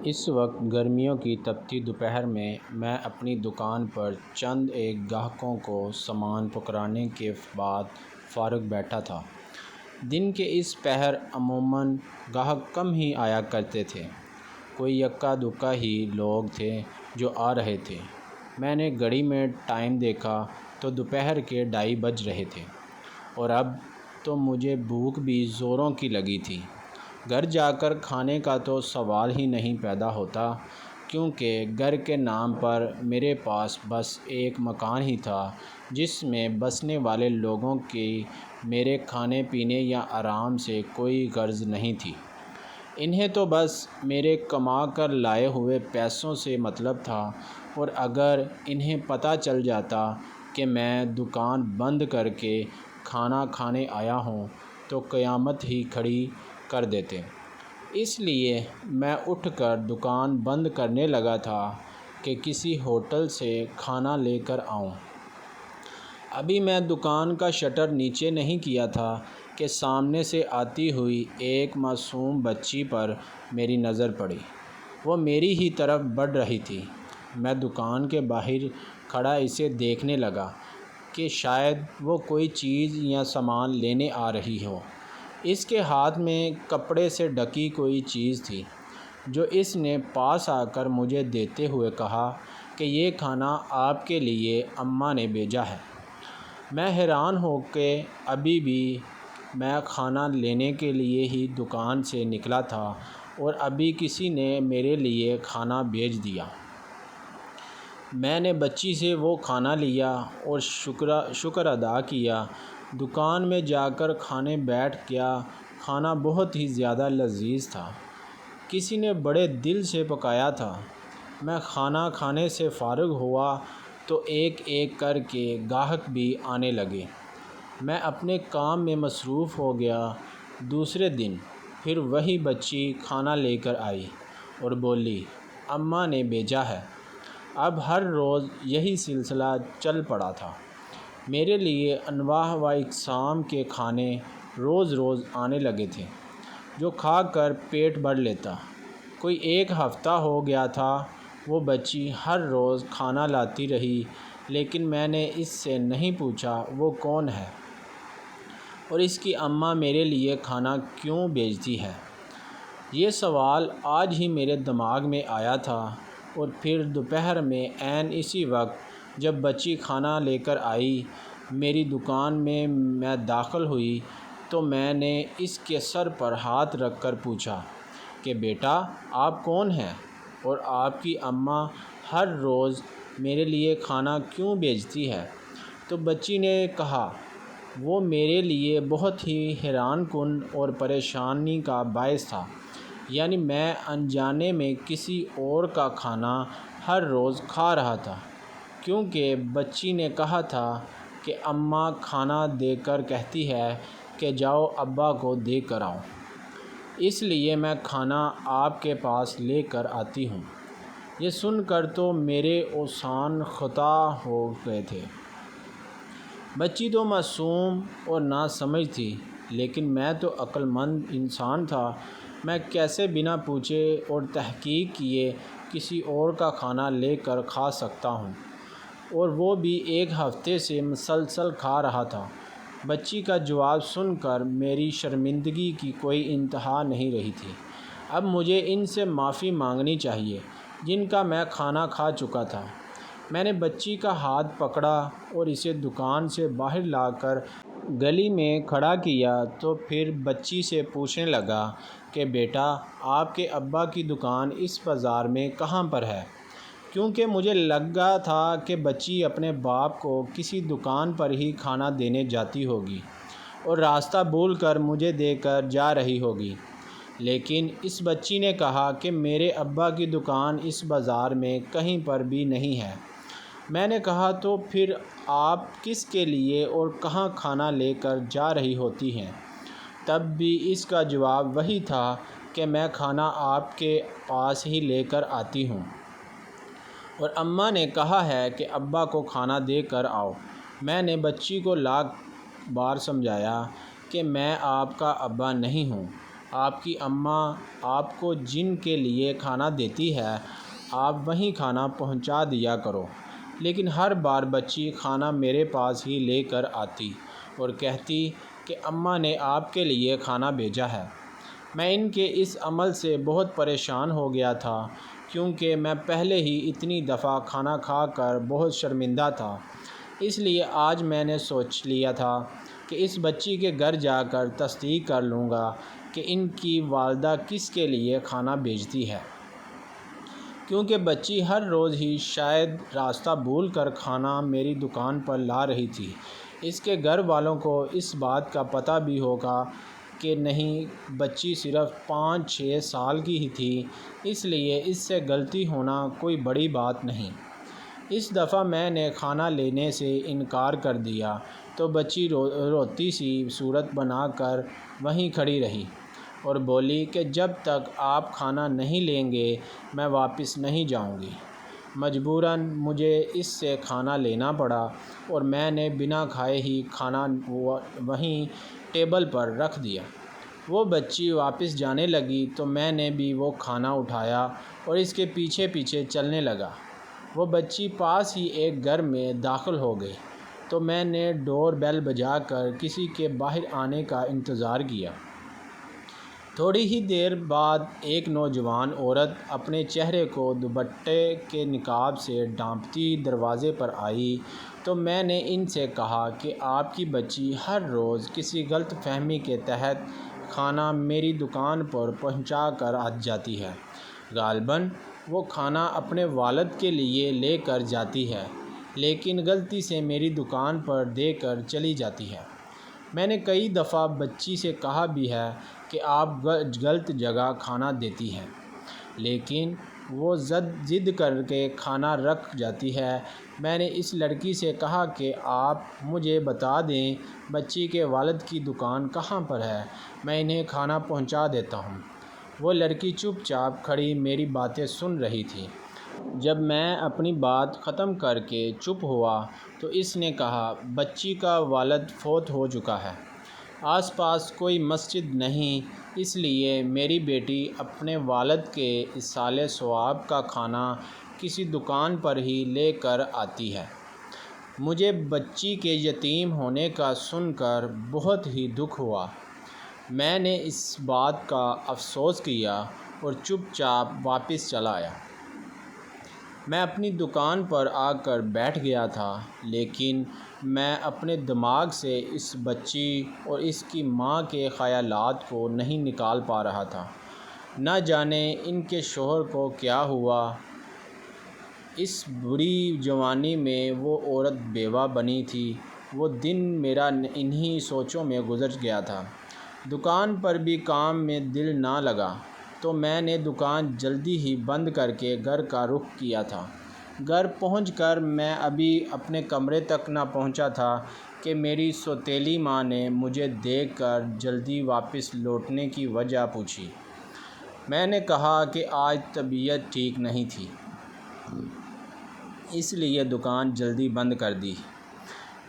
اس وقت گرمیوں کی تپتی دوپہر میں اپنی دکان پر چند ایک گاہکوں کو سامان پکڑانے کے بعد فارغ بیٹھا تھا۔ دن کے اس پہر عموماً گاہک کم ہی آیا کرتے تھے، کوئی یکا دکا ہی لوگ تھے جو آ رہے تھے۔ میں نے گھڑی میں ٹائم دیکھا تو دوپہر کے 2:30 بج رہے تھے، اور اب تو مجھے بھوک بھی زوروں کی لگی تھی۔ گھر جا کر کھانے کا تو سوال ہی نہیں پیدا ہوتا، کیونکہ گھر کے نام پر میرے پاس بس ایک مکان ہی تھا جس میں بسنے والے لوگوں کی میرے کھانے پینے یا آرام سے کوئی غرض نہیں تھی۔ انہیں تو بس میرے کما کر لائے ہوئے پیسوں سے مطلب تھا، اور اگر انہیں پتہ چل جاتا کہ میں دکان بند کر کے کھانا کھانے آیا ہوں تو قیامت ہی کھڑی کر دیتے۔ اس لیے میں اٹھ کر دکان بند کرنے لگا تھا کہ کسی ہوٹل سے کھانا لے کر آؤں۔ ابھی میں دکان کا شٹر نیچے نہیں کیا تھا کہ سامنے سے آتی ہوئی ایک معصوم بچی پر میری نظر پڑی۔ وہ میری ہی طرف بڑھ رہی تھی۔ میں دکان کے باہر کھڑا اسے دیکھنے لگا کہ شاید وہ کوئی چیز یا سامان لینے آ رہی ہو۔ اس کے ہاتھ میں کپڑے سے ڈھکی کوئی چیز تھی، جو اس نے پاس آ کر مجھے دیتے ہوئے کہا کہ یہ کھانا آپ کے لیے اماں نے بھیجا ہے۔ میں حیران ہو کہ ابھی بھی میں کھانا لینے کے لیے ہی دکان سے نکلا تھا اور ابھی کسی نے میرے لیے کھانا بھیج دیا۔ میں نے بچی سے وہ کھانا لیا اور شکر ادا کیا۔ دکان میں جا کر کھانے بیٹھ گیا۔ کھانا بہت ہی زیادہ لذیذ تھا، کسی نے بڑے دل سے پکایا تھا۔ میں کھانا کھانے سے فارغ ہوا تو ایک ایک کر کے گاہک بھی آنے لگے۔ میں اپنے کام میں مصروف ہو گیا۔ دوسرے دن پھر وہی بچی کھانا لے کر آئی اور بولی، اماں نے بھیجا ہے۔ اب ہر روز یہی سلسلہ چل پڑا تھا۔ میرے لیے انواع و اقسام کے کھانے روز روز آنے لگے تھے، جو کھا کر پیٹ بھر لیتا۔ کوئی ایک ہفتہ ہو گیا تھا۔ وہ بچی ہر روز کھانا لاتی رہی، لیکن میں نے اس سے نہیں پوچھا وہ کون ہے اور اس کی اماں میرے لیے کھانا کیوں بھیجتی ہے۔ یہ سوال آج ہی میرے دماغ میں آیا تھا، اور پھر دوپہر میں عین اسی وقت جب بچی کھانا لے کر آئی، میری دکان میں داخل ہوئی تو میں نے اس کے سر پر ہاتھ رکھ کر پوچھا کہ بیٹا، آپ کون ہیں اور آپ کی اماں ہر روز میرے لیے کھانا کیوں بھیجتی ہے؟ تو بچی نے کہا، وہ میرے لیے بہت ہی حیران کن اور پریشانی کا باعث تھا، یعنی میں انجانے میں کسی اور کا کھانا ہر روز کھا رہا تھا، کیونکہ بچی نے کہا تھا کہ اماں کھانا دے کر کہتی ہے کہ جاؤ ابا کو دے کر آؤ، اس لیے میں کھانا آپ کے پاس لے کر آتی ہوں۔ یہ سن کر تو میرے اعصاب خطا ہو گئے تھے۔ بچی تو معصوم اور ناسمجھ تھی، لیکن میں تو عقل مند انسان تھا۔ میں کیسے بنا پوچھے اور تحقیق کیے کسی اور کا کھانا لے کر کھا سکتا ہوں، اور وہ بھی ایک ہفتے سے مسلسل کھا رہا تھا۔ بچی کا جواب سن کر میری شرمندگی کی کوئی انتہا نہیں رہی تھی۔ اب مجھے ان سے معافی مانگنی چاہیے جن کا میں کھانا کھا چکا تھا۔ میں نے بچی کا ہاتھ پکڑا اور اسے دکان سے باہر لا کر گلی میں کھڑا کیا، تو پھر بچی سے پوچھنے لگا کہ بیٹا، آپ کے ابا کی دکان اس بازار میں کہاں پر ہے؟ کیونکہ مجھے لگا تھا کہ بچی اپنے باپ کو کسی دکان پر ہی کھانا دینے جاتی ہوگی اور راستہ بھول کر مجھے دے کر جا رہی ہوگی، لیکن اس بچی نے کہا کہ میرے ابا کی دکان اس بازار میں کہیں پر بھی نہیں ہے۔ میں نے کہا، تو پھر آپ کس کے لیے اور کہاں کھانا لے کر جا رہی ہوتی ہیں؟ تب بھی اس کا جواب وہی تھا کہ میں کھانا آپ کے پاس ہی لے کر آتی ہوں، اور اماں نے کہا ہے کہ ابا کو کھانا دے کر آؤ۔ میں نے بچی کو لاکھ بار سمجھایا کہ میں آپ کا ابا نہیں ہوں، آپ کی اماں آپ کو جن کے لیے کھانا دیتی ہے آپ وہیں کھانا پہنچا دیا کرو۔ لیکن ہر بار بچی کھانا میرے پاس ہی لے کر آتی اور کہتی کہ اماں نے آپ کے لیے کھانا بھیجا ہے۔ میں ان کے اس عمل سے بہت پریشان ہو گیا تھا کیونکہ میں پہلے ہی اتنی دفعہ کھانا کھا کر بہت شرمندہ تھا۔ اس لیے آج میں نے سوچ لیا تھا کہ اس بچی کے گھر جا کر تصدیق کر لوں گا کہ ان کی والدہ کس کے لیے کھانا بھیجتی ہے، کیونکہ بچی ہر روز ہی شاید راستہ بھول کر کھانا میری دکان پر لا رہی تھی۔ اس کے گھر والوں کو اس بات کا پتہ بھی ہوگا کہ نہیں، بچی صرف 5-6 سال کی ہی تھی، اس لیے اس سے غلطی ہونا کوئی بڑی بات نہیں۔ اس دفعہ میں نے کھانا لینے سے انکار کر دیا تو بچی روتی سی صورت بنا کر وہیں کھڑی رہی اور بولی کہ جب تک آپ کھانا نہیں لیں گے میں واپس نہیں جاؤں گی۔ مجبوراً مجھے اس سے کھانا لینا پڑا اور میں نے بنا کھائے ہی کھانا وہیں ٹیبل پر رکھ دیا۔ وہ بچی واپس جانے لگی تو میں نے بھی وہ کھانا اٹھایا اور اس کے پیچھے پیچھے چلنے لگا۔ وہ بچی پاس ہی ایک گھر میں داخل ہو گئی تو میں نے ڈور بیل بجا کر کسی کے باہر آنے کا انتظار کیا۔ تھوڑی ہی دیر بعد ایک نوجوان عورت اپنے چہرے کو دوپٹے کے نقاب سے ڈھانپتی دروازے پر آئی تو میں نے ان سے کہا کہ آپ کی بچی ہر روز کسی غلط فہمی کے تحت کھانا میری دکان پر پہنچا کر جاتی ہے۔ غالباً وہ کھانا اپنے والد کے لیے لے کر جاتی ہے لیکن غلطی سے میری دکان پر دے کر چلی جاتی ہے۔ میں نے کئی دفعہ بچی سے کہا بھی ہے کہ آپ غلط جگہ کھانا دیتی ہیں، لیکن وہ ضد کر کے کھانا رکھ جاتی ہے۔ میں نے اس لڑکی سے کہا کہ آپ مجھے بتا دیں بچی کے والد کی دکان کہاں پر ہے، میں انہیں کھانا پہنچا دیتا ہوں۔ وہ لڑکی چپ چاپ کھڑی میری باتیں سن رہی تھی۔ جب میں اپنی بات ختم کر کے چپ ہوا تو اس نے کہا، بچی کا والد فوت ہو چکا ہے، آس پاس کوئی مسجد نہیں، اس لیے میری بیٹی اپنے والد کے ایصال ثواب کا کھانا کسی دکان پر ہی لے کر آتی ہے۔ مجھے بچی کے یتیم ہونے کا سن کر بہت ہی دکھ ہوا۔ میں نے اس بات کا افسوس کیا اور چپ چاپ واپس چلا آیا۔ میں اپنی دکان پر آ کر بیٹھ گیا تھا لیکن میں اپنے دماغ سے اس بچی اور اس کی ماں کے خیالات کو نہیں نکال پا رہا تھا۔ نہ جانے ان کے شوہر کو کیا ہوا۔ اس بری جوانی میں وہ عورت بیوہ بنی تھی۔ وہ دن میرا انہی سوچوں میں گزر گیا تھا۔ دکان پر بھی کام میں دل نہ لگا تو میں نے دکان جلدی ہی بند کر کے گھر کا رخ کیا تھا۔ گھر پہنچ کر میں ابھی اپنے کمرے تک نہ پہنچا تھا کہ میری سوتیلی ماں نے مجھے دیکھ کر جلدی واپس لوٹنے کی وجہ پوچھی۔ میں نے کہا کہ آج طبیعت ٹھیک نہیں تھی، اس لیے دکان جلدی بند کر دی۔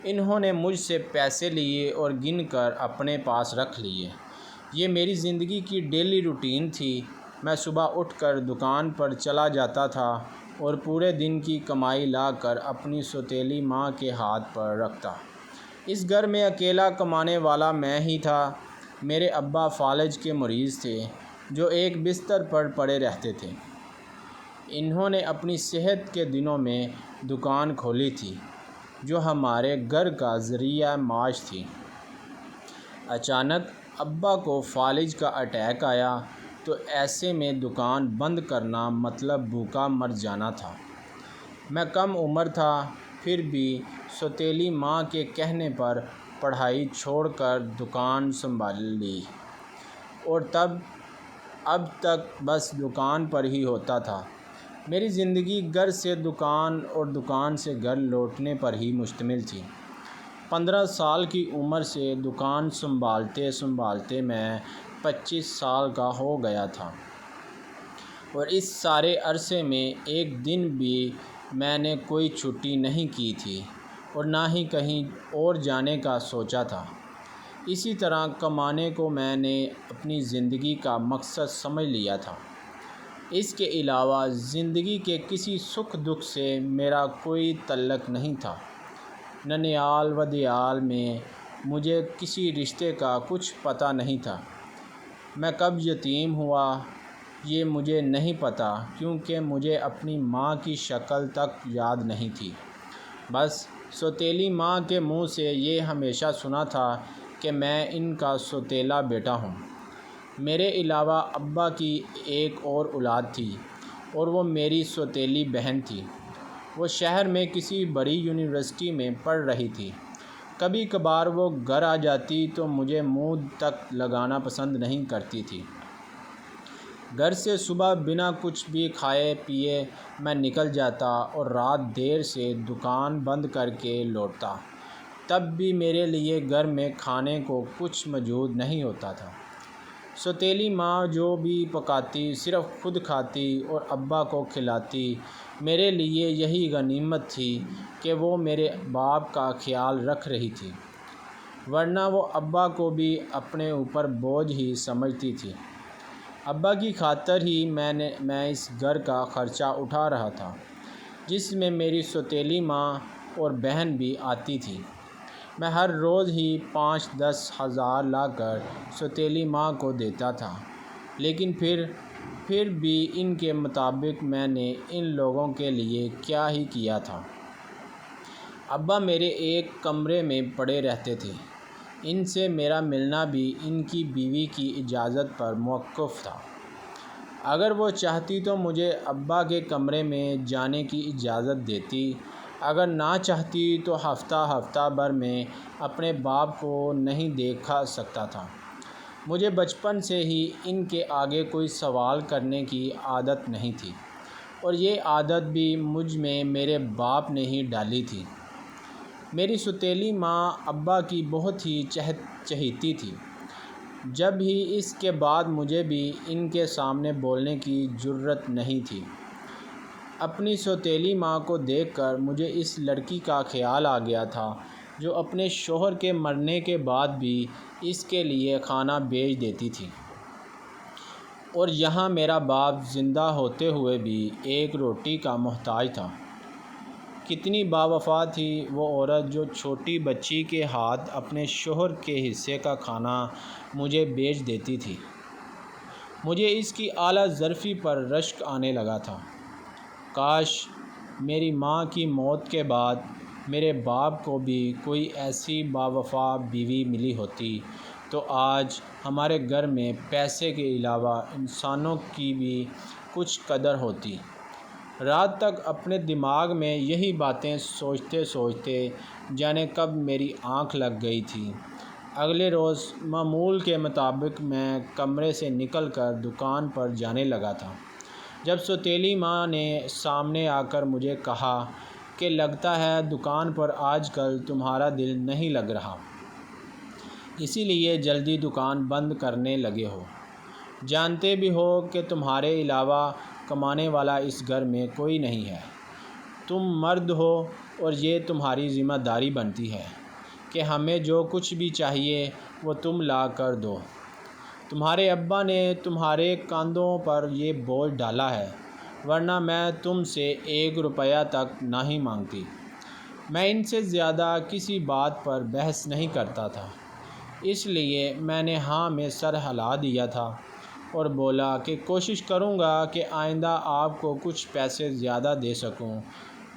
انہوں نے مجھ سے پیسے لیے اور گن کر اپنے پاس رکھ لیے۔ یہ میری زندگی کی ڈیلی روٹین تھی۔ میں صبح اٹھ کر دکان پر چلا جاتا تھا اور پورے دن کی کمائی لا کر اپنی سوتیلی ماں کے ہاتھ پر رکھتا۔ اس گھر میں اکیلا کمانے والا میں ہی تھا۔ میرے ابا فالج کے مریض تھے جو ایک بستر پر پڑے رہتے تھے۔ انہوں نے اپنی صحت کے دنوں میں دکان کھولی تھی جو ہمارے گھر کا ذریعہ معاش تھی۔ اچانک ابا کو فالج کا اٹیک آیا تو ایسے میں دکان بند کرنا مطلب بھوکا مر جانا تھا۔ میں کم عمر تھا پھر بھی سوتیلی ماں کے کہنے پر پڑھائی چھوڑ کر دکان سنبھال لی اور اب تک بس دکان پر ہی ہوتا تھا۔ میری زندگی گھر سے دکان اور دکان سے گھر لوٹنے پر ہی مشتمل تھی۔ 15 سال کی عمر سے دکان سنبھالتے سنبھالتے میں 25 سال کا ہو گیا تھا اور اس سارے عرصے میں ایک دن بھی میں نے کوئی چھٹی نہیں کی تھی اور نہ ہی کہیں اور جانے کا سوچا تھا۔ اسی طرح کمانے کو میں نے اپنی زندگی کا مقصد سمجھ لیا تھا۔ اس کے علاوہ زندگی کے کسی سکھ دکھ سے میرا کوئی تعلق نہیں تھا۔ ننیال و دیال میں مجھے کسی رشتے کا کچھ پتہ نہیں تھا۔ میں کب یتیم ہوا یہ مجھے نہیں پتہ، کیونکہ مجھے اپنی ماں کی شکل تک یاد نہیں تھی۔ بس سوتیلی ماں کے منہ سے یہ ہمیشہ سنا تھا کہ میں ان کا سوتیلا بیٹا ہوں۔ میرے علاوہ ابا کی ایک اور اولاد تھی اور وہ میری سوتیلی بہن تھی۔ وہ شہر میں کسی بڑی یونیورسٹی میں پڑھ رہی تھی۔ کبھی کبھار وہ گھر آ جاتی تو مجھے منہ تک لگانا پسند نہیں کرتی تھی۔ گھر سے صبح بنا کچھ بھی کھائے پیے میں نکل جاتا اور رات دیر سے دکان بند کر کے لوٹتا۔ تب بھی میرے لیے گھر میں کھانے کو کچھ موجود نہیں ہوتا تھا۔ سوتیلی ماں جو بھی پکاتی صرف خود کھاتی اور ابا کو کھلاتی۔ میرے لیے یہی غنیمت تھی کہ وہ میرے باپ کا خیال رکھ رہی تھی، ورنہ وہ ابا کو بھی اپنے اوپر بوجھ ہی سمجھتی تھی۔ ابا کی خاطر ہی میں اس گھر کا خرچہ اٹھا رہا تھا، جس میں میری سوتیلی ماں اور بہن بھی آتی تھی۔ میں ہر روز ہی 5-10 ہزار لا کر سوتیلی ماں کو دیتا تھا، لیکن پھر بھی ان کے مطابق میں نے ان لوگوں کے لیے کیا ہی کیا تھا۔ ابا میرے ایک کمرے میں پڑے رہتے تھے۔ ان سے میرا ملنا بھی ان کی بیوی کی اجازت پر موقوف تھا۔ اگر وہ چاہتی تو مجھے ابا کے کمرے میں جانے کی اجازت دیتی، اگر نہ چاہتی تو ہفتہ بھر میں اپنے باپ کو نہیں دیکھا سکتا تھا۔ مجھے بچپن سے ہی ان کے آگے کوئی سوال کرنے کی عادت نہیں تھی، اور یہ عادت بھی مجھ میں میرے باپ نے ہی ڈالی تھی۔ میری سوتیلی ماں ابا کی بہت ہی چہیتی تھی۔ جب ہی اس کے بعد مجھے بھی ان کے سامنے بولنے کی جرأت نہیں تھی۔ اپنی سوتیلی ماں کو دیکھ کر مجھے اس لڑکی کا خیال آ گیا تھا جو اپنے شوہر کے مرنے کے بعد بھی اس کے لیے کھانا بھیج دیتی تھی، اور یہاں میرا باپ زندہ ہوتے ہوئے بھی ایک روٹی کا محتاج تھا۔ کتنی باوفا تھی وہ عورت جو چھوٹی بچی کے ہاتھ اپنے شوہر کے حصے کا کھانا مجھے بھیج دیتی تھی۔ مجھے اس کی اعلیٰ ظرفی پر رشک آنے لگا تھا۔ کاش میری ماں کی موت کے بعد میرے باپ کو بھی کوئی ایسی باوفا بیوی ملی ہوتی تو آج ہمارے گھر میں پیسے کے علاوہ انسانوں کی بھی کچھ قدر ہوتی۔ رات تک اپنے دماغ میں یہی باتیں سوچتے جانے کب میری آنکھ لگ گئی تھی۔ اگلے روز معمول کے مطابق میں کمرے سے نکل کر دکان پر جانے لگا تھا، جب سوتیلی ماں نے سامنے آ کر مجھے کہا کہ لگتا ہے دکان پر آج کل تمہارا دل نہیں لگ رہا، اسی لیے جلدی دکان بند کرنے لگے ہو۔ جانتے بھی ہو کہ تمہارے علاوہ کمانے والا اس گھر میں کوئی نہیں ہے۔ تم مرد ہو اور یہ تمہاری ذمہ داری بنتی ہے کہ ہمیں جو کچھ بھی چاہیے وہ تم لا کر دو۔ تمہارے ابا نے تمہارے کاندھوں پر یہ بوجھ ڈالا ہے، ورنہ میں تم سے 1 روپیہ تک نہیں مانگتی۔ میں ان سے زیادہ کسی بات پر بحث نہیں کرتا تھا، اس لیے میں نے ہاں میں سر ہلا دیا تھا اور بولا کہ کوشش کروں گا کہ آئندہ آپ کو کچھ پیسے زیادہ دے سکوں۔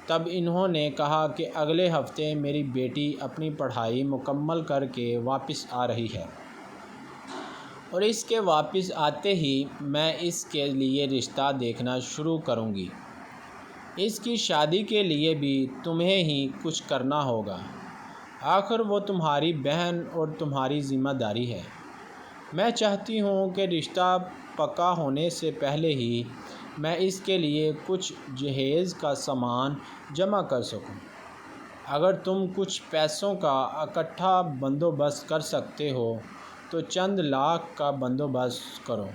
تب انہوں نے کہا کہ اگلے ہفتے میری بیٹی اپنی پڑھائی مکمل کر کے واپس آ رہی ہے، اور اس کے واپس آتے ہی میں اس کے لیے رشتہ دیکھنا شروع کروں گی۔ اس کی شادی کے لیے بھی تمہیں ہی کچھ کرنا ہوگا، آخر وہ تمہاری بہن اور تمہاری ذمہ داری ہے۔ میں چاہتی ہوں کہ رشتہ پکا ہونے سے پہلے ہی میں اس کے لیے کچھ جہیز کا سامان جمع کر سکوں۔ اگر تم کچھ پیسوں کا اکٹھا بندوبست کر سکتے ہو تو چند لاکھ کا بندوبست کرو،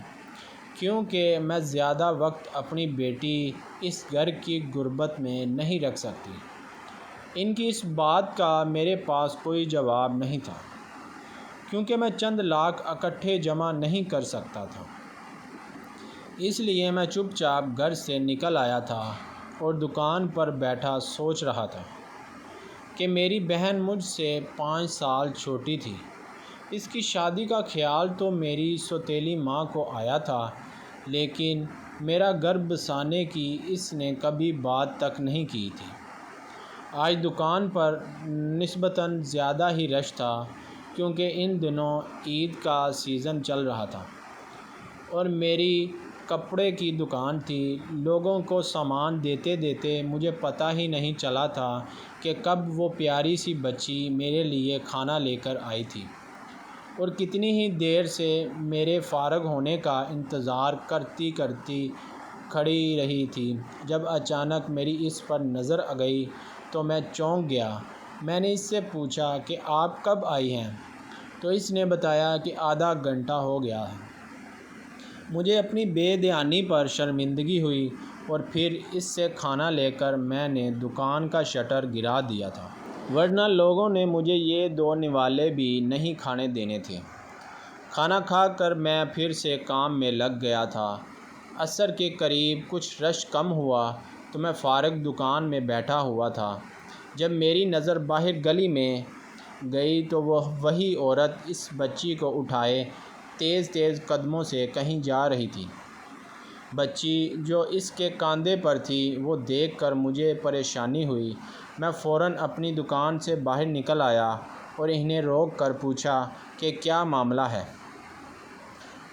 کیونکہ میں زیادہ وقت اپنی بیٹی اس گھر کی غربت میں نہیں رکھ سکتی۔ ان کی اس بات کا میرے پاس کوئی جواب نہیں تھا۔ کیونکہ میں چند لاکھ اکٹھے جمع نہیں کر سکتا تھا۔ اس لیے میں چپ چاپ گھر سے نکل آیا تھا اور دکان پر بیٹھا سوچ رہا تھا کہ میری بہن مجھ سے 5 سال چھوٹی تھی۔ اس کی شادی کا خیال تو میری سوتیلی ماں کو آیا تھا، لیکن میرا گھر بسانے کی اس نے کبھی بات تک نہیں کی تھی۔ آج دکان پر نسبتاً زیادہ ہی رش تھا، کیونکہ ان دنوں عید کا سیزن چل رہا تھا اور میری کپڑے کی دکان تھی۔ لوگوں کو سامان دیتے دیتے مجھے پتہ ہی نہیں چلا تھا کہ کب وہ پیاری سی بچی میرے لیے کھانا لے کر آئی تھی اور کتنی ہی دیر سے میرے فارغ ہونے کا انتظار کرتی کھڑی رہی تھی۔ جب اچانک میری اس پر نظر گئی تو میں چونک گیا۔ میں نے اس سے پوچھا کہ آپ کب آئی ہیں؟ تو اس نے بتایا کہ آدھا گھنٹہ ہو گیا ہے۔ مجھے اپنی بے دھیانی پر شرمندگی ہوئی اور پھر اس سے کھانا لے کر میں نے دکان کا شٹر گرا دیا تھا، ورنہ لوگوں نے مجھے یہ 2 نوالے بھی نہیں کھانے دینے تھے۔ کھانا کھا کر میں پھر سے کام میں لگ گیا تھا۔ عصر کے قریب کچھ رش کم ہوا تو میں فارغ دکان میں بیٹھا ہوا تھا، جب میری نظر باہر گلی میں گئی تو وہی عورت اس بچی کو اٹھائے تیز تیز قدموں سے کہیں جا رہی تھی۔ بچی جو اس کے کاندھے پر تھی وہ دیکھ کر مجھے پریشانی ہوئی۔ میں فوراً اپنی دکان سے باہر نکل آیا اور انہیں روک کر پوچھا کہ کیا معاملہ ہے۔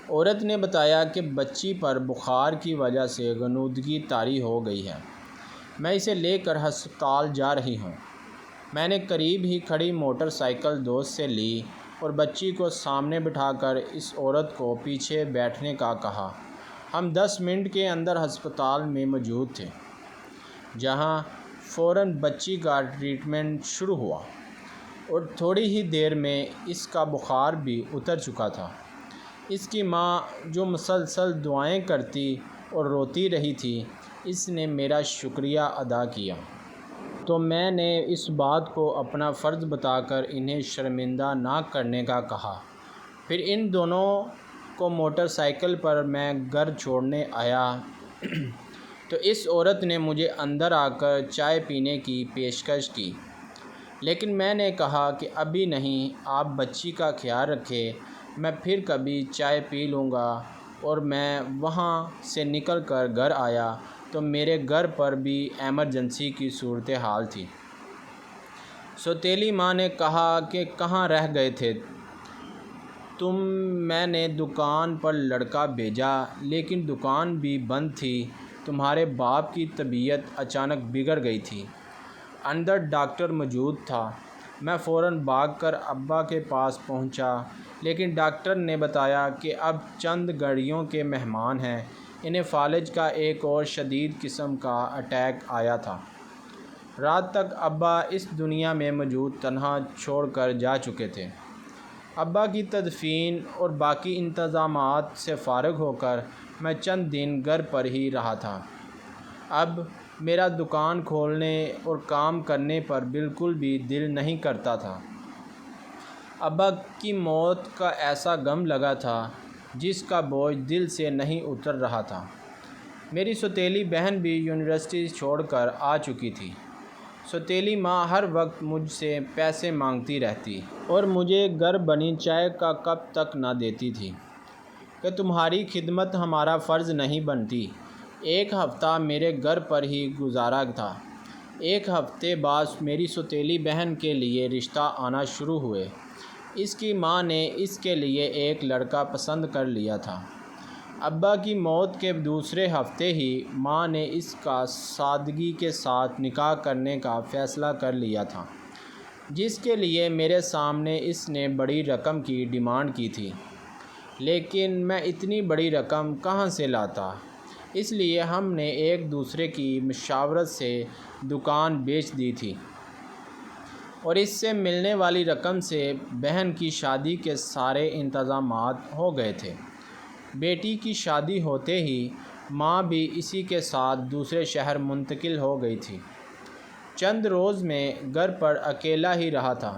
عورت نے بتایا کہ بچی پر بخار کی وجہ سے غنودگی طاری ہو گئی ہے، میں اسے لے کر ہسپتال جا رہی ہوں۔ میں نے قریب ہی کھڑی موٹر سائیکل دوست سے لی اور بچی کو سامنے بٹھا کر اس عورت کو پیچھے بیٹھنے کا کہا۔ ہم 10 منٹ کے اندر ہسپتال میں موجود تھے، جہاں فوراً بچی کا ٹریٹمنٹ شروع ہوا اور تھوڑی ہی دیر میں اس کا بخار بھی اتر چکا تھا۔ اس کی ماں جو مسلسل دعائیں کرتی اور روتی رہی تھی، اس نے میرا شکریہ ادا کیا، تو میں نے اس بات کو اپنا فرض بتا کر انہیں شرمندہ نہ کرنے کا کہا۔ پھر ان دونوں کو موٹر سائیکل پر میں گھر چھوڑنے آیا تو اس عورت نے مجھے اندر آ کر چائے پینے کی پیشکش کی، لیکن میں نے کہا کہ ابھی نہیں، آپ بچی کا خیال رکھیں، میں پھر کبھی چائے پی لوں گا۔ اور میں وہاں سے نکل کر گھر آیا تو میرے گھر پر بھی ایمرجنسی کی صورتحال تھی۔ سوتیلی ماں نے کہا کہ کہاں رہ گئے تھے تم؟ میں نے دکان پر لڑکا بھیجا، لیکن دکان بھی بند تھی۔ تمہارے باپ کی طبیعت اچانک بگڑ گئی تھی۔ اندر ڈاکٹر موجود تھا۔ میں فوراً بھاگ کر ابا کے پاس پہنچا، لیکن ڈاکٹر نے بتایا کہ اب چند گھڑیوں کے مہمان ہیں، انہیں فالج کا ایک اور شدید قسم کا اٹیک آیا تھا۔ رات تک ابا اس دنیا میں موجود تنہا چھوڑ کر جا چکے تھے۔ ابا کی تدفین اور باقی انتظامات سے فارغ ہو کر میں چند دن گھر پر ہی رہا تھا۔ اب میرا دکان کھولنے اور کام کرنے پر بالکل بھی دل نہیں کرتا تھا۔ ابا کی موت کا ایسا غم لگا تھا جس کا بوجھ دل سے نہیں اتر رہا تھا۔ میری سوتیلی بہن بھی یونیورسٹی چھوڑ کر آ چکی تھی۔ سوتیلی ماں ہر وقت مجھ سے پیسے مانگتی رہتی اور مجھے گھر بنی چائے کا کپ تک نہ دیتی تھی کہ تمہاری خدمت ہمارا فرض نہیں بنتی۔ ایک ہفتہ میرے گھر پر ہی گزارا تھا۔ ایک ہفتے بعد میری سوتیلی بہن کے لیے رشتہ آنا شروع ہوئے۔ اس کی ماں نے اس کے لیے ایک لڑکا پسند کر لیا تھا۔ ابا کی موت کے دوسرے ہفتے ہی ماں نے اس کا سادگی کے ساتھ نکاح کرنے کا فیصلہ کر لیا تھا، جس کے لیے میرے سامنے اس نے بڑی رقم کی ڈیمانڈ کی تھی، لیکن میں اتنی بڑی رقم کہاں سے لاتا؟ اس لیے ہم نے ایک دوسرے کی مشاورت سے دکان بیچ دی تھی اور اس سے ملنے والی رقم سے بہن کی شادی کے سارے انتظامات ہو گئے تھے۔ بیٹی کی شادی ہوتے ہی ماں بھی اسی کے ساتھ دوسرے شہر منتقل ہو گئی تھی۔ چند روز میں گھر پر اکیلا ہی رہا تھا۔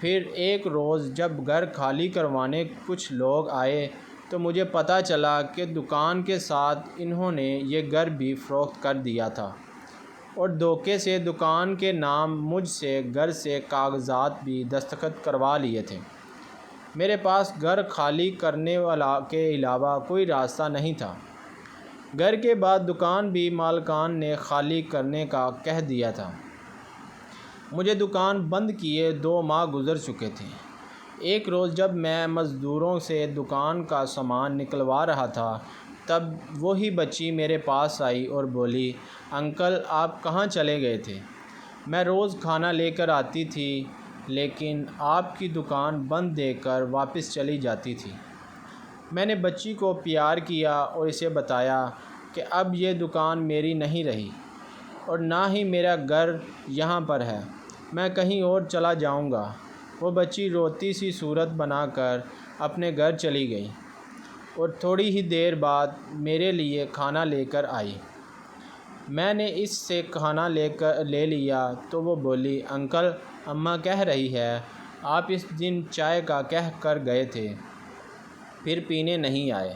پھر ایک روز جب گھر خالی کروانے کچھ لوگ آئے تو مجھے پتہ چلا کہ دکان کے ساتھ انہوں نے یہ گھر بھی فروخت کر دیا تھا اور دھوکے سے دکان کے نام مجھ سے گھر سے کاغذات بھی دستخط کروا لیے تھے۔ میرے پاس گھر خالی کرنے کے علاوہ کوئی راستہ نہیں تھا۔ گھر کے بعد دکان بھی مالکان نے خالی کرنے کا کہہ دیا تھا۔ مجھے دکان بند کیے 2 ماہ گزر چکے تھے۔ ایک روز جب میں مزدوروں سے دکان کا سامان نکلوا رہا تھا تب وہی بچی میرے پاس آئی اور بولی، انکل آپ کہاں چلے گئے تھے؟ میں روز کھانا لے کر آتی تھی لیکن آپ کی دکان بند دیکھ کر واپس چلی جاتی تھی۔ میں نے بچی کو پیار کیا اور اسے بتایا کہ اب یہ دکان میری نہیں رہی اور نہ ہی میرا گھر یہاں پر ہے، میں کہیں اور چلا جاؤں گا۔ وہ بچی روتی سی صورت بنا کر اپنے گھر چلی گئی اور تھوڑی ہی دیر بعد میرے لیے کھانا لے کر آئی۔ میں نے اس سے کھانا لے لیا تو وہ بولی، انکل اماں کہہ رہی ہے آپ اس دن چائے کا کہہ کر گئے تھے پھر پینے نہیں آئے۔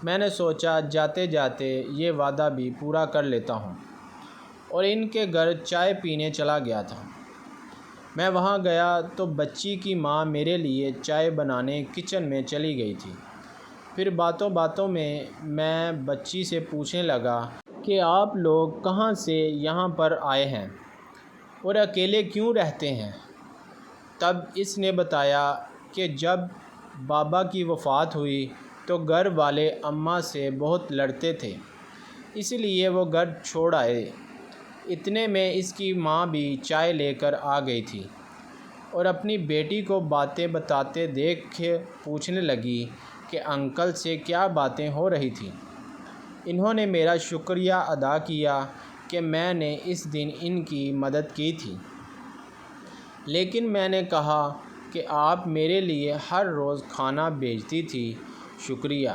میں نے سوچا جاتے جاتے یہ وعدہ بھی پورا کر لیتا ہوں اور ان کے گھر چائے پینے چلا گیا تھا۔ میں وہاں گیا تو بچی کی ماں میرے لیے چائے بنانے کچن میں چلی گئی تھی۔ پھر باتوں باتوں میں بچی سے پوچھنے لگا کہ آپ لوگ کہاں سے یہاں پر آئے ہیں اور اکیلے کیوں رہتے ہیں؟ تب اس نے بتایا کہ جب بابا کی وفات ہوئی تو گھر والے اماں سے بہت لڑتے تھے، اس لیے وہ گھر چھوڑ آئے۔ اتنے میں اس کی ماں بھی چائے لے کر آ گئی تھی اور اپنی بیٹی کو باتیں بتاتے دیکھ کے پوچھنے لگی کہ انکل سے کیا باتیں ہو رہی تھیں۔ انہوں نے میرا شکریہ ادا کیا کہ میں نے اس دن ان کی مدد کی تھی، لیکن میں نے کہا کہ آپ میرے لیے ہر روز کھانا بھیجتی تھی، شکریہ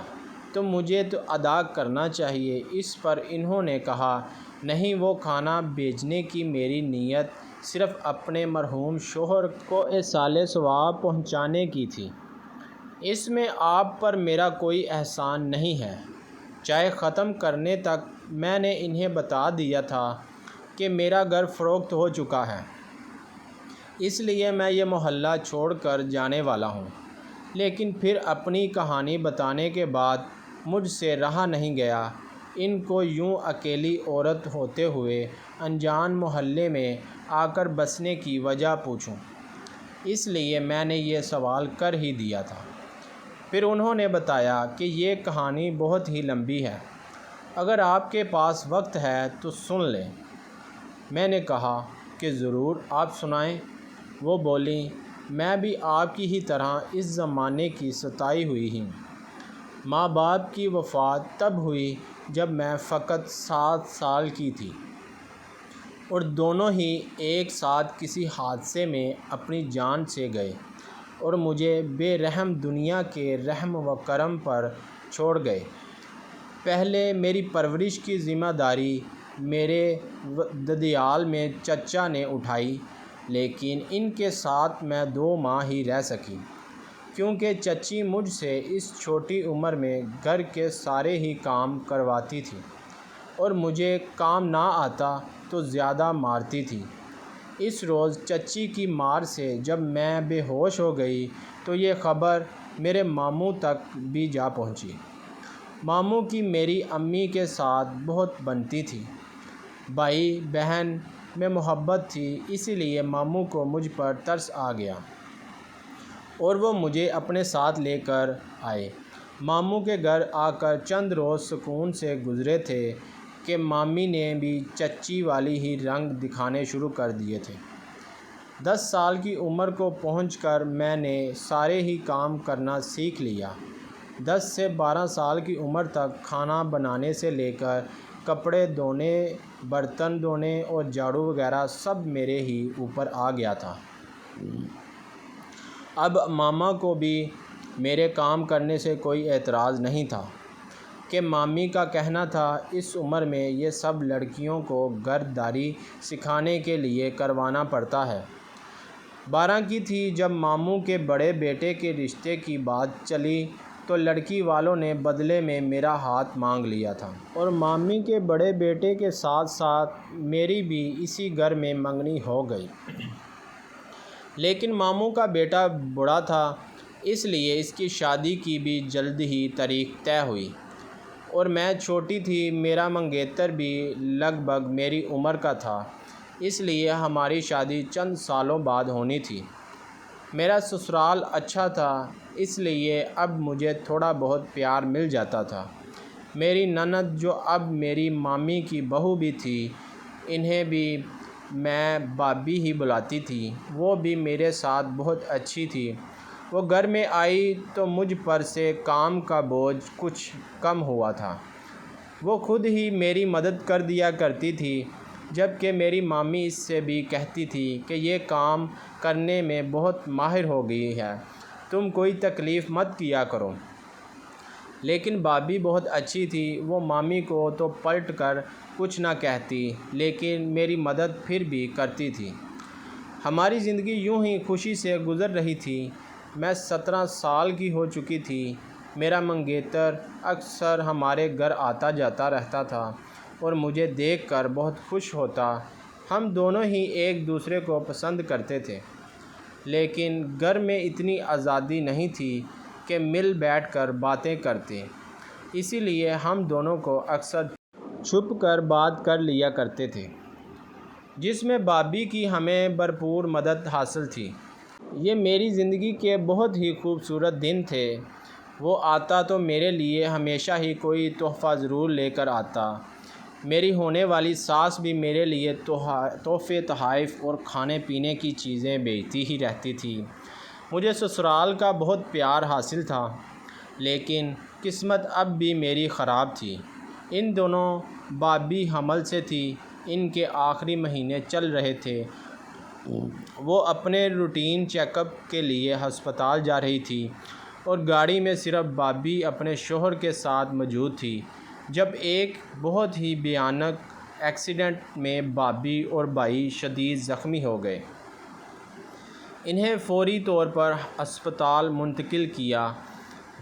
تو مجھے تو ادا کرنا چاہیے۔ اس پر انہوں نے کہا، نہیں، وہ کھانا بھیجنے کی میری نیت صرف اپنے مرحوم شوہر کو ایصال ثواب پہنچانے کی تھی، اس میں آپ پر میرا کوئی احسان نہیں ہے۔ چائے ختم کرنے تک میں نے انہیں بتا دیا تھا کہ میرا گھر فروخت ہو چکا ہے، اس لیے میں یہ محلہ چھوڑ کر جانے والا ہوں۔ لیکن پھر اپنی کہانی بتانے کے بعد مجھ سے رہا نہیں گیا ان کو یوں اکیلی عورت ہوتے ہوئے انجان محلے میں آ کر بسنے کی وجہ پوچھوں، اس لیے میں نے یہ سوال کر ہی دیا تھا۔ پھر انہوں نے بتایا کہ یہ کہانی بہت ہی لمبی ہے، اگر آپ کے پاس وقت ہے تو سن لیں۔ میں نے کہا کہ ضرور، آپ سنائیں۔ وہ بولیں، میں بھی آپ کی ہی طرح اس زمانے کی ستائی ہوئی ہوں۔ ماں باپ کی وفات تب ہوئی جب میں فقط 7 سال کی تھی اور دونوں ہی ایک ساتھ کسی حادثے میں اپنی جان سے گئے اور مجھے بے رحم دنیا کے رحم و کرم پر چھوڑ گئے۔ پہلے میری پرورش کی ذمہ داری میرے ددیال میں چچا نے اٹھائی، لیکن ان کے ساتھ میں 2 ماہ ہی رہ سکی کیونکہ چچی مجھ سے اس چھوٹی عمر میں گھر کے سارے ہی کام کرواتی تھی اور مجھے کام نہ آتا تو زیادہ مارتی تھی۔ اس روز چچی کی مار سے جب میں بے ہوش ہو گئی تو یہ خبر میرے ماموں تک بھی جا پہنچی۔ ماموں کی میری امی کے ساتھ بہت بنتی تھی، بھائی بہن میں محبت تھی، اسی لیے ماموں کو مجھ پر ترس آ گیا اور وہ مجھے اپنے ساتھ لے کر آئے۔ ماموں کے گھر آ کر چند روز سکون سے گزرے تھے کہ مامی نے بھی چچی والی ہی رنگ دکھانے شروع کر دیے تھے۔ 10 سال کی عمر کو پہنچ کر میں نے سارے ہی کام کرنا سیکھ لیا۔ 10 سے 12 سال کی عمر تک کھانا بنانے سے لے کر کپڑے دھونے، برتن دھونے اور جھاڑو وغیرہ سب میرے ہی اوپر آ گیا تھا۔ اب ماما کو بھی میرے کام کرنے سے کوئی اعتراض نہیں تھا کہ مامی کا کہنا تھا اس عمر میں یہ سب لڑکیوں کو گھر داری سکھانے کے لیے کروانا پڑتا ہے۔ 12 کی تھی جب ماموں کے بڑے بیٹے کے رشتے کی بات چلی تو لڑکی والوں نے بدلے میں میرا ہاتھ مانگ لیا تھا، اور مامی کے بڑے بیٹے کے ساتھ ساتھ میری بھی اسی گھر میں منگنی ہو گئی۔ لیکن ماموں کا بیٹا بوڑھا تھا، اس لیے اس کی شادی کی بھی جلد ہی تاریخ طے ہوئی، اور میں چھوٹی تھی۔ میرا منگیتر بھی لگ بھگ میری عمر کا تھا، اس لیے ہماری شادی چند سالوں بعد ہونی تھی۔ میرا سسرال اچھا تھا، اس لیے اب مجھے تھوڑا بہت پیار مل جاتا تھا۔ میری نند جو اب میری مامی کی بہو بھی تھی، انہیں بھی میں بابی ہی بلاتی تھی، وہ بھی میرے ساتھ بہت اچھی تھی۔ وہ گھر میں آئی تو مجھ پر سے کام کا بوجھ کچھ کم ہوا تھا۔ وہ خود ہی میری مدد کر دیا کرتی تھی، جبکہ میری مامی اس سے بھی کہتی تھی کہ یہ کام کرنے میں بہت ماہر ہو گئی ہے، تم کوئی تکلیف مت کیا کرو۔ لیکن بابی بہت اچھی تھی، وہ مامی کو تو پلٹ کر کچھ نہ کہتی، لیکن میری مدد پھر بھی کرتی تھی۔ ہماری زندگی یوں ہی خوشی سے گزر رہی تھی۔ میں 17 سال کی ہو چکی تھی۔ میرا منگیتر اکثر ہمارے گھر آتا جاتا رہتا تھا اور مجھے دیکھ کر بہت خوش ہوتا۔ ہم دونوں ہی ایک دوسرے کو پسند کرتے تھے، لیکن گھر میں اتنی آزادی نہیں تھی کہ مل بیٹھ کر باتیں کرتے، اسی لیے ہم دونوں کو اکثر چھپ کر بات کر لیا کرتے تھے، جس میں بابی کی ہمیں بھرپور مدد حاصل تھی۔ یہ میری زندگی کے بہت ہی خوبصورت دن تھے۔ وہ آتا تو میرے لیے ہمیشہ ہی کوئی تحفہ ضرور لے کر آتا۔ میری ہونے والی ساس بھی میرے لیے تحفے، تحائف اور کھانے پینے کی چیزیں بھیجتی ہی رہتی تھی۔ مجھے سسرال کا بہت پیار حاصل تھا، لیکن قسمت اب بھی میری خراب تھی۔ ان دنوں بابی حمل سے تھی، ان کے آخری مہینے چل رہے تھے۔ وہ اپنے روٹین چیک اپ کے لیے ہسپتال جا رہی تھی، اور گاڑی میں صرف بابی اپنے شوہر کے ساتھ موجود تھی، جب ایک بہت ہی بھیانک ایکسیڈنٹ میں بابی اور بھائی شدید زخمی ہو گئے۔ انہیں فوری طور پر ہسپتال منتقل کیا،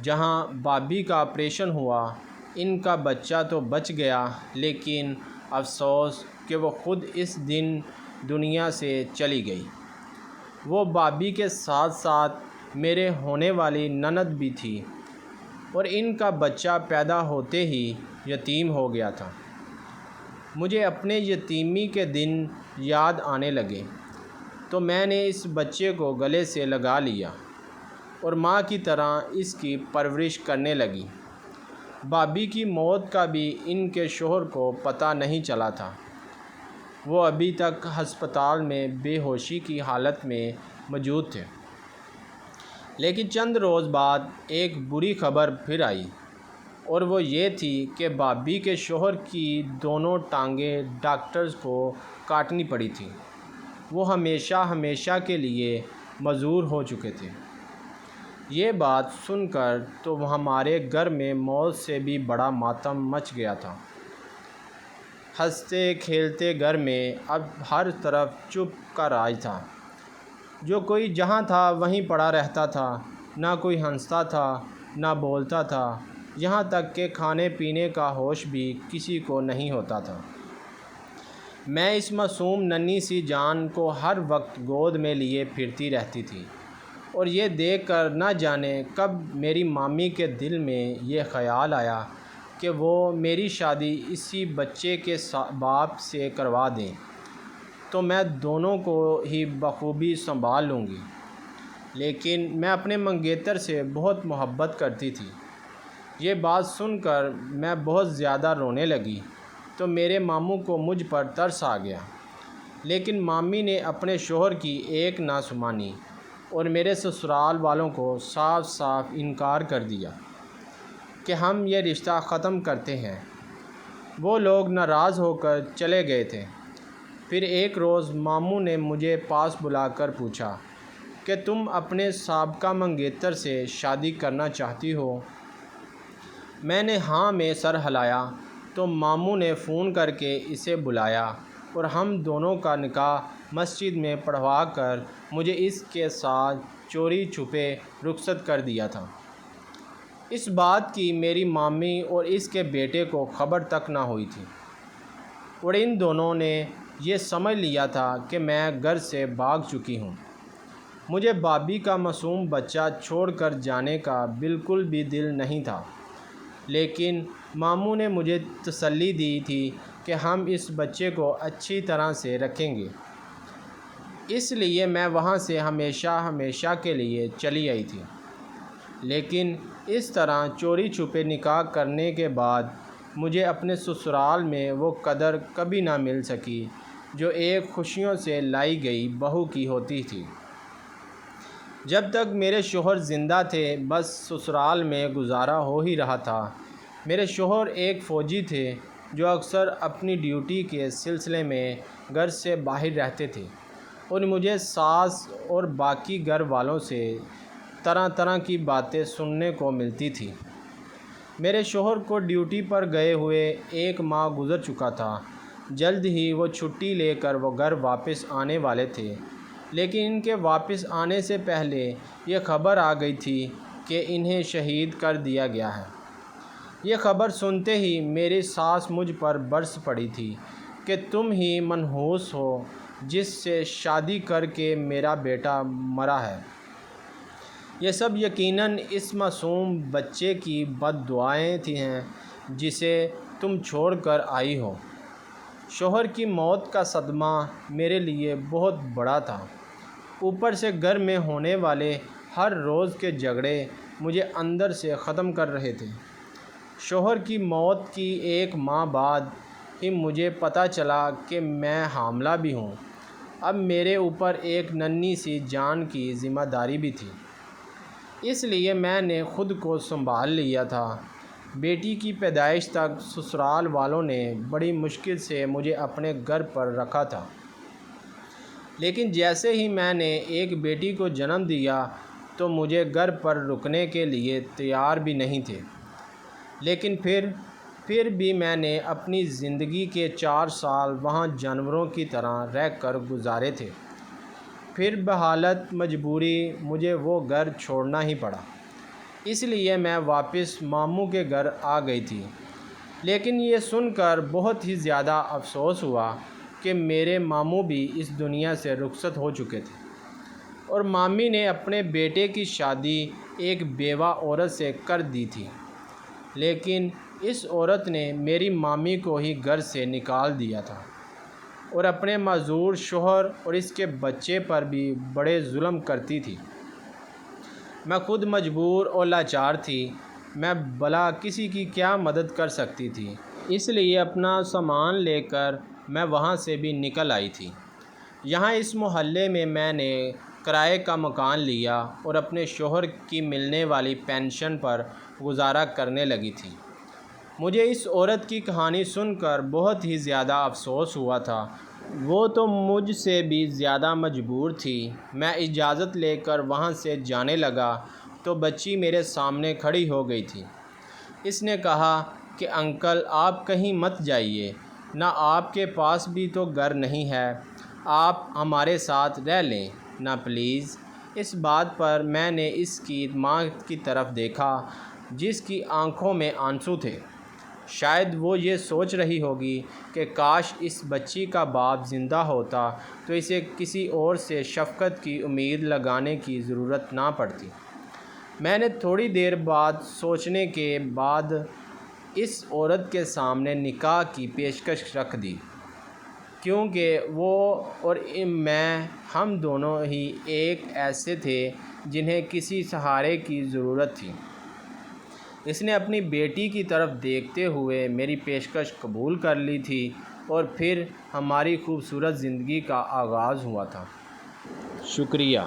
جہاں بابی کا آپریشن ہوا۔ ان کا بچہ تو بچ گیا، لیکن افسوس کہ وہ خود اس دن دنیا سے چلی گئی۔ وہ بابی کے ساتھ ساتھ میرے ہونے والی نند بھی تھی، اور ان کا بچہ پیدا ہوتے ہی یتیم ہو گیا تھا۔ مجھے اپنے یتیمی کے دن یاد آنے لگے تو میں نے اس بچے کو گلے سے لگا لیا اور ماں کی طرح اس کی پرورش کرنے لگی۔ بابی کی موت کا بھی ان کے شوہر کو پتہ نہیں چلا تھا۔ وہ ابھی تک ہسپتال میں بے ہوشی کی حالت میں موجود تھے۔ لیکن چند روز بعد ایک بری خبر پھر آئی، اور وہ یہ تھی کہ بابی کے شوہر کی دونوں ٹانگیں ڈاکٹرز کو کاٹنی پڑی تھیں۔ وہ ہمیشہ کے لیے معذور ہو چکے تھے۔ یہ بات سن کر تو ہمارے گھر میں موت سے بھی بڑا ماتم مچ گیا تھا۔ ہنستے کھیلتے گھر میں اب ہر طرف چپ کا راج تھا۔ جو کوئی جہاں تھا وہیں پڑا رہتا تھا، نہ کوئی ہنستا تھا، نہ بولتا تھا، یہاں تک کہ کھانے پینے کا ہوش بھی کسی کو نہیں ہوتا تھا۔ میں اس معصوم ننھی سی جان کو ہر وقت گود میں لیے پھرتی رہتی تھی، اور یہ دیکھ کر نہ جانے کب میری مامی کے دل میں یہ خیال آیا کہ وہ میری شادی اسی بچے کے باپ سے کروا دیں تو میں دونوں کو ہی بخوبی سنبھال لوں گی۔ لیکن میں اپنے منگیتر سے بہت محبت کرتی تھی۔ یہ بات سن کر میں بہت زیادہ رونے لگی تو میرے ماموں کو مجھ پر ترس آ گیا، لیکن مامی نے اپنے شوہر کی ایک نہ سمانی اور میرے سسرال والوں کو صاف صاف انکار کر دیا کہ ہم یہ رشتہ ختم کرتے ہیں۔ وہ لوگ ناراض ہو کر چلے گئے تھے۔ پھر ایک روز ماموں نے مجھے پاس بلا کر پوچھا کہ تم اپنے سابقہ منگیتر سے شادی کرنا چاہتی ہو؟ میں نے ہاں میں سر ہلایا تو ماموں نے فون کر کے اسے بلایا اور ہم دونوں کا نکاح مسجد میں پڑھوا کر مجھے اس کے ساتھ چوری چھپے رخصت کر دیا تھا۔ اس بات کی میری مامی اور اس کے بیٹے کو خبر تک نہ ہوئی تھی، اور ان دونوں نے یہ سمجھ لیا تھا کہ میں گھر سے بھاگ چکی ہوں۔ مجھے بابی کا معصوم بچہ چھوڑ کر جانے کا بالکل بھی دل نہیں تھا، لیکن ماموں نے مجھے تسلی دی تھی کہ ہم اس بچے کو اچھی طرح سے رکھیں گے، اس لیے میں وہاں سے ہمیشہ کے لیے چلی آئی تھی۔ لیکن اس طرح چوری چھپے نکاح کرنے کے بعد مجھے اپنے سسرال میں وہ قدر کبھی نہ مل سکی جو ایک خوشیوں سے لائی گئی بہو کی ہوتی تھی۔ جب تک میرے شوہر زندہ تھے بس سسرال میں گزارا ہو ہی رہا تھا۔ میرے شوہر ایک فوجی تھے جو اکثر اپنی ڈیوٹی کے سلسلے میں گھر سے باہر رہتے تھے، اور مجھے ساس اور باقی گھر والوں سے طرح طرح کی باتیں سننے کو ملتی تھی۔ میرے شوہر کو ڈیوٹی پر گئے ہوئے 1 ماہ گزر چکا تھا۔ جلد ہی وہ چھٹی لے کر وہ گھر واپس آنے والے تھے، لیکن ان کے واپس آنے سے پہلے یہ خبر آ گئی تھی کہ انہیں شہید کر دیا گیا ہے۔ یہ خبر سنتے ہی میری ساس مجھ پر برس پڑی تھی کہ تم ہی منحوس ہو جس سے شادی کر کے میرا بیٹا مرا ہے۔ یہ سب یقیناً اس معصوم بچے کی بد دعائیں ہیں جسے تم چھوڑ کر آئی ہو۔ شوہر کی موت کا صدمہ میرے لیے بہت بڑا تھا، اوپر سے گھر میں ہونے والے ہر روز کے جھگڑے مجھے اندر سے ختم کر رہے تھے۔ شوہر کی موت کی 1 ماہ بعد ہی مجھے پتہ چلا کہ میں حاملہ بھی ہوں۔ اب میرے اوپر ایک ننھی سی جان کی ذمہ داری بھی تھی، اس لیے میں نے خود کو سنبھال لیا تھا۔ بیٹی کی پیدائش تک سسرال والوں نے بڑی مشکل سے مجھے اپنے گھر پر رکھا تھا، لیکن جیسے ہی میں نے ایک بیٹی کو جنم دیا تو مجھے گھر پر رکنے کے لیے تیار بھی نہیں تھے۔ لیکن پھر بھی میں نے اپنی زندگی کے 4 سال وہاں جانوروں کی طرح رہ کر گزارے تھے۔ پھر بحالت مجبوری مجھے وہ گھر چھوڑنا ہی پڑا، اس لیے میں واپس ماموں کے گھر آ گئی تھی۔ لیکن یہ سن کر بہت ہی زیادہ افسوس ہوا کہ میرے ماموں بھی اس دنیا سے رخصت ہو چکے تھے، اور مامی نے اپنے بیٹے کی شادی ایک بیوہ عورت سے کر دی تھی، لیکن اس عورت نے میری مامی کو ہی گھر سے نکال دیا تھا، اور اپنے معذور شوہر اور اس کے بچے پر بھی بڑے ظلم کرتی تھی۔ میں خود مجبور اور لاچار تھی، میں بھلا کسی کی کیا مدد کر سکتی تھی، اس لیے اپنا سامان لے کر میں وہاں سے بھی نکل آئی تھی۔ یہاں اس محلے میں نے کرائے کا مکان لیا اور اپنے شوہر کی ملنے والی پینشن پر گزارا کرنے لگی تھی۔ مجھے اس عورت کی کہانی سن کر بہت ہی زیادہ افسوس ہوا تھا، وہ تو مجھ سے بھی زیادہ مجبور تھی۔ میں اجازت لے کر وہاں سے جانے لگا تو بچی میرے سامنے کھڑی ہو گئی تھی۔ اس نے کہا کہ انکل آپ کہیں مت جائیے، نہ آپ کے پاس بھی تو گھر نہیں ہے، آپ ہمارے ساتھ رہ لیں نا پلیز۔ اس بات پر میں نے اس کی ماں کی طرف دیکھا جس کی آنکھوں میں آنسو تھے۔ شاید وہ یہ سوچ رہی ہوگی کہ کاش اس بچی کا باپ زندہ ہوتا تو اسے کسی اور سے شفقت کی امید لگانے کی ضرورت نہ پڑتی۔ میں نے تھوڑی دیر بعد سوچنے کے بعد اس عورت کے سامنے نکاح کی پیشکش رکھ دی، کیونکہ وہ اور میں ہم دونوں ہی ایک ایسے تھے جنہیں کسی سہارے کی ضرورت تھی۔ اس نے اپنی بیٹی کی طرف دیکھتے ہوئے میری پیشکش قبول کر لی تھی، اور پھر ہماری خوبصورت زندگی کا آغاز ہوا تھا۔ شکریہ۔